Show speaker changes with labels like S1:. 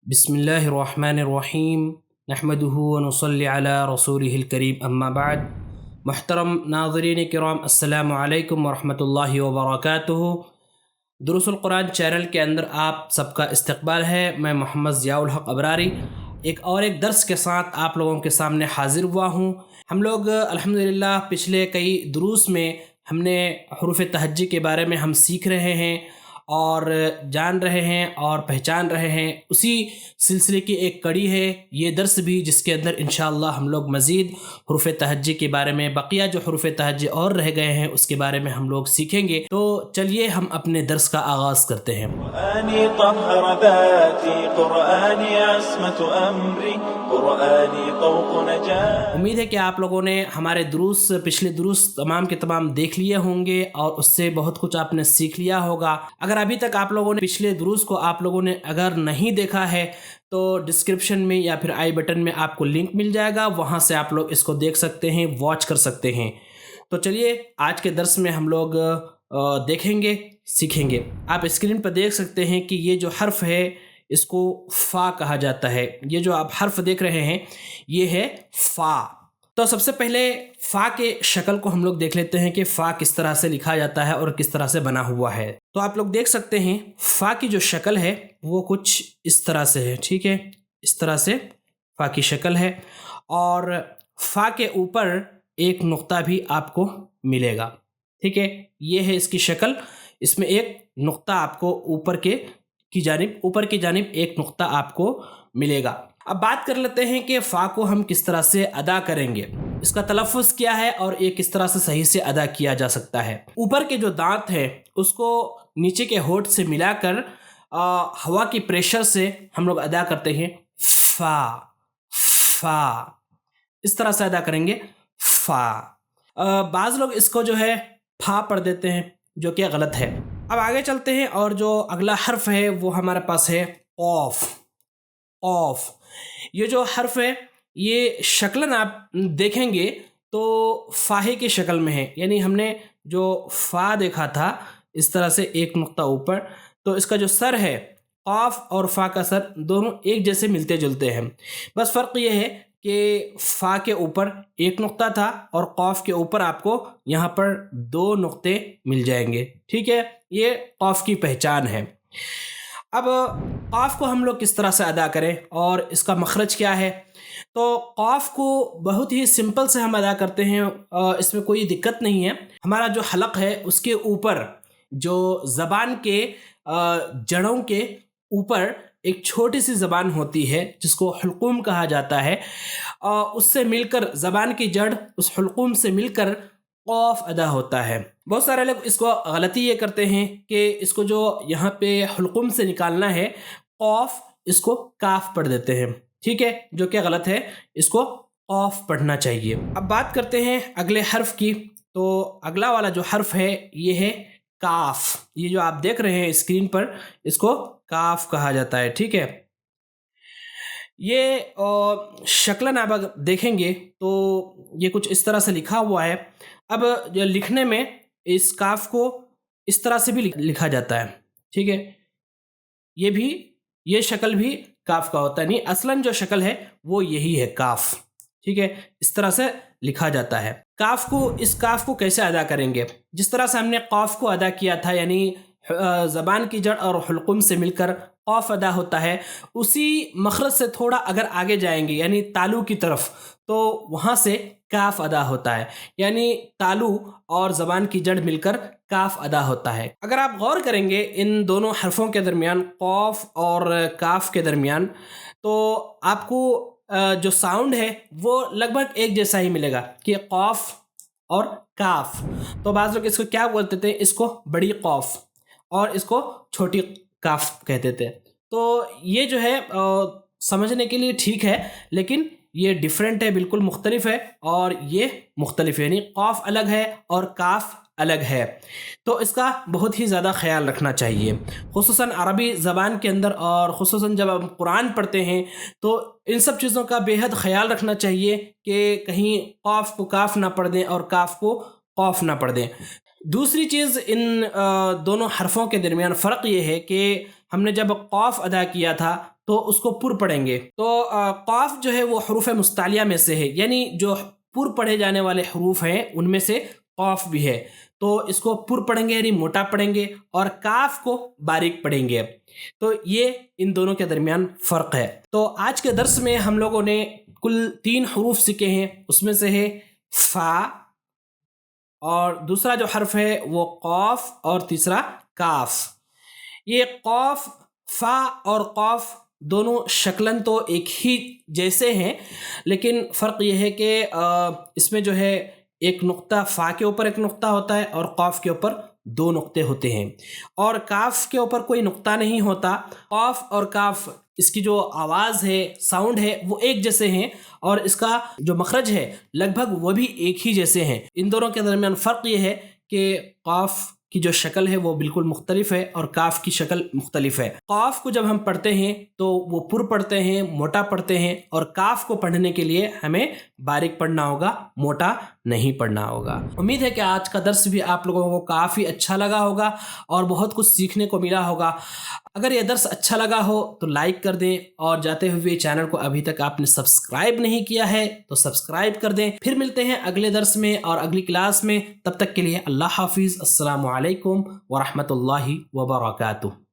S1: بسم اللہ الرحمن الرحیم نحمده ونصلی علی رسولہ الکریم اما بعد۔ محترم ناظرین کرام، السلام علیکم ورحمۃ اللہ وبرکاتہ۔ دروس القرآن چینل کے اندر آپ سب کا استقبال ہے۔ میں محمد ضیاء الحق ابراری ایک درس کے ساتھ آپ لوگوں کے سامنے حاضر ہوا ہوں۔ ہم لوگ الحمدللہ پچھلے کئی دروس میں ہم نے حروف تہجی کے بارے میں ہم سیکھ رہے ہیں اور جان رہے ہیں اور پہچان رہے ہیں۔ اسی سلسلے کی ایک کڑی ہے یہ درس بھی، جس کے اندر انشاءاللہ ہم لوگ مزید حروف تہجی کے بارے میں، بقیہ جو حروف تہجی اور رہ گئے ہیں اس کے بارے میں ہم لوگ سیکھیں گے۔ تو چلیے ہم اپنے درس کا آغاز کرتے ہیں۔
S2: قرآنی طہر ذاتی، قرآنی عصمت امری، قرآنی طوق نجات۔
S1: امید ہے کہ آپ لوگوں نے ہمارے پچھلے دروس تمام کے تمام دیکھ لیے ہوں گے اور اس سے بہت کچھ آپ نے سیکھ لیا ہوگا۔ اگر ابھی تک آپ لوگوں نے پچھلے دروس کو اگر نہیں دیکھا ہے تو ڈسکرپشن میں یا پھر آئی بٹن میں آپ کو لنک مل جائے گا، وہاں سے آپ لوگ اس کو دیکھ سکتے ہیں، واچ کر سکتے ہیں۔ تو چلیے آج کے درس میں ہم لوگ دیکھیں گے، سیکھیں گے۔ آپ اسکرین پر دیکھ سکتے ہیں کہ یہ جو حرف ہے اس کو فا کہا جاتا ہے۔ یہ جو آپ حرف دیکھ رہے ہیں یہ ہے فا۔ تو سب سے پہلے فا کے شکل کو ہم لوگ دیکھ لیتے ہیں کہ فا کس طرح سے لکھا جاتا ہے اور کس طرح سے بنا ہوا ہے۔ تو آپ لوگ دیکھ سکتے ہیں فا کی جو شکل ہے وہ کچھ اس طرح سے ہے، ٹھیک ہے، اس طرح سے فا کی شکل ہے، اور فا کے اوپر ایک نقطہ بھی آپ کو ملے گا، ٹھیک ہے، یہ ہے اس کی شکل۔ اس میں ایک نقطہ آپ کو اوپر کی جانب ایک نقطہ آپ کو ملے گا۔ اب بات کر لیتے ہیں کہ فا کو ہم کس طرح سے ادا کریں گے، اس کا تلفظ کیا ہے اور یہ کس طرح سے صحیح سے ادا کیا جا سکتا ہے۔ اوپر کے جو دانت ہے اس کو نیچے کے ہونٹ سے ملا کر ہوا کی پریشر سے ہم لوگ ادا کرتے ہیں فا فا، اس طرح سے ادا کریں گے فا۔ بعض لوگ اس کو جو ہے پھا پڑھ دیتے ہیں، جو کہ غلط ہے۔ اب آگے چلتے ہیں اور جو اگلا حرف ہے وہ ہمارے پاس ہے قاف۔ قاف یہ جو حرف ہے یہ شکلاً آپ دیکھیں گے تو فاہے کی شکل میں ہے، یعنی ہم نے جو فا دیکھا تھا اس طرح سے ایک نقطہ اوپر، تو اس کا جو سر ہے قاف اور فا کا سر دونوں ایک جیسے ملتے جلتے ہیں، بس فرق یہ ہے کہ فا کے اوپر ایک نقطہ تھا اور قاف کے اوپر آپ کو یہاں پر دو نقطے مل جائیں گے، ٹھیک ہے، یہ قاف کی پہچان ہے۔ اب قاف کو ہم لوگ کس طرح سے ادا کریں اور اس کا مخرج کیا ہے؟ تو قاف کو بہت ہی سمپل سے ہم ادا کرتے ہیں، اس میں کوئی دقت نہیں ہے۔ ہمارا جو حلق ہے اس کے اوپر، جو زبان کے جڑوں کے اوپر ایک چھوٹی سی زبان ہوتی ہے جس کو حلقوم کہا جاتا ہے، اس سے مل کر زبان کی جڑ اس حلقوم سے مل کر قاف ادا ہوتا ہے۔ بہت سارے لوگ اس کو غلطی یہ کرتے ہیں کہ اس کو جو یہاں پہ حلقوم سے نکالنا ہے قاف، اس کو کاف پڑھ دیتے ہیں، ٹھیک ہے، جو کہ غلط ہے، اس کو قاف پڑھنا چاہیے۔ اب بات کرتے ہیں اگلے حرف کی۔ تو اگلا والا جو حرف ہے یہ ہے کاف۔ یہ جو آپ دیکھ رہے ہیں اسکرین پر اس کو کاف کہا جاتا ہے، ٹھیک ہے۔ یہ شکلاً آپ اگر دیکھیں گے تو یہ کچھ اس طرح سے لکھا ہوا ہے۔ اب جو لکھنے میں اس کاف کو اس طرح سے بھی لکھا جاتا ہے، ٹھیک ہے، یہ شکل بھی کاف کا ہوتا ہے، نہیں اصلاً جو شکل ہے وہ یہی ہے کاف، ٹھیک ہے، اس طرح سے لکھا جاتا ہے۔ اس کاف کو کیسے ادا کریں گے؟ جس طرح سے ہم نے قاف کو ادا کیا تھا، یعنی زبان کی جڑ اور حلقوم سے مل کر قاف ادا ہوتا ہے، اسی مخرج سے تھوڑا اگر آگے جائیں گے یعنی تالو کی طرف، تو وہاں سے کاف ادا ہوتا ہے، یعنی تالو اور زبان کی جڑ مل کر کاف ادا ہوتا ہے۔ اگر آپ غور کریں گے ان دونوں حرفوں کے درمیان، قاف اور کاف کے درمیان، تو آپ کو جو ساؤنڈ ہے وہ لگ بھگ ایک جیسا ہی ملے گا کہ قاف اور کاف۔ تو بعض لوگ اس کو کیا بولتے تھے، اس کو بڑی قاف اور اس کو چھوٹی کاف کہتے تھے۔ تو یہ جو ہے سمجھنے کے لیے ٹھیک ہے، لیکن یہ ڈیفرنٹ ہے، بالکل مختلف ہے، اور یہ مختلف ہے، یعنی قاف الگ ہے اور کاف الگ ہے۔ تو اس کا بہت ہی زیادہ خیال رکھنا چاہیے، خصوصاً عربی زبان کے اندر، اور خصوصاً جب ہم قرآن پڑھتے ہیں تو ان سب چیزوں کا بے حد خیال رکھنا چاہیے کہ کہیں قاف کو کاف نہ پڑھ دیں اور کاف کو قاف نہ پڑھ دیں۔ دوسری چیز، ان دونوں حرفوں کے درمیان فرق یہ ہے کہ ہم نے جب قاف ادا کیا تھا تو اس کو پر پڑھیں گے. تو قاف جو ہے وہ حروف مستعلیہ میں سے ہے، یعنی جو پر پڑھے جانے والے حروف ہیں ان میں سے قاف بھی ہے. تو اس کو پر پڑھیں گے یعنی موٹا پڑھیں گے، اور کاف کو باریک پڑھیں گے. تو یہ ان دونوں کے درمیان فرق ہے. تو آج کے درس میں ہم لوگوں نے کل 3 حروف سیکھے ہیں. اس میں سے ہے فا، اور دوسرا جو حرف ہے وہ قاف، اور تیسرا کاف. یہ قاف، فا اور قاف دونوں شکلاً تو ایک ہی جیسے ہیں، لیکن فرق یہ ہے کہ اس میں جو ہے ایک نقطہ فا کے اوپر ایک نقطہ ہوتا ہے، اور قاف کے اوپر 2 نقطے ہوتے ہیں، اور کاف کے اوپر کوئی نقطہ نہیں ہوتا. قاف اور کاف اس کی جو آواز ہے، ساؤنڈ ہے، وہ ایک جیسے ہیں، اور اس کا جو مخرج ہے لگ بھگ وہ بھی ایک ہی جیسے ہیں. ان دونوں کے درمیان فرق یہ ہے کہ قاف کی جو شکل ہے وہ بالکل مختلف ہے، اور کاف کی شکل مختلف ہے. قاف کو جب ہم پڑھتے ہیں تو وہ پر پڑھتے ہیں، موٹا پڑھتے ہیں، اور کاف کو پڑھنے کے لیے ہمیں باریک پڑھنا ہوگا، موٹا نہیں پڑھنا ہوگا. امید ہے کہ آج کا درس بھی آپ لوگوں کو کافی اچھا لگا ہوگا اور بہت کچھ سیکھنے کو ملا ہوگا. اگر یہ درس اچھا لگا ہو تو لائک کر دیں، اور جاتے ہوئے چینل کو ابھی تک آپ نے سبسکرائب نہیں کیا ہے تو سبسکرائب کر دیں. پھر ملتے ہیں اگلے درس میں اور اگلی کلاس میں. تب تک کے لیے اللہ حافظ. السلام علیکم ورحمۃ اللہ وبرکاتہ.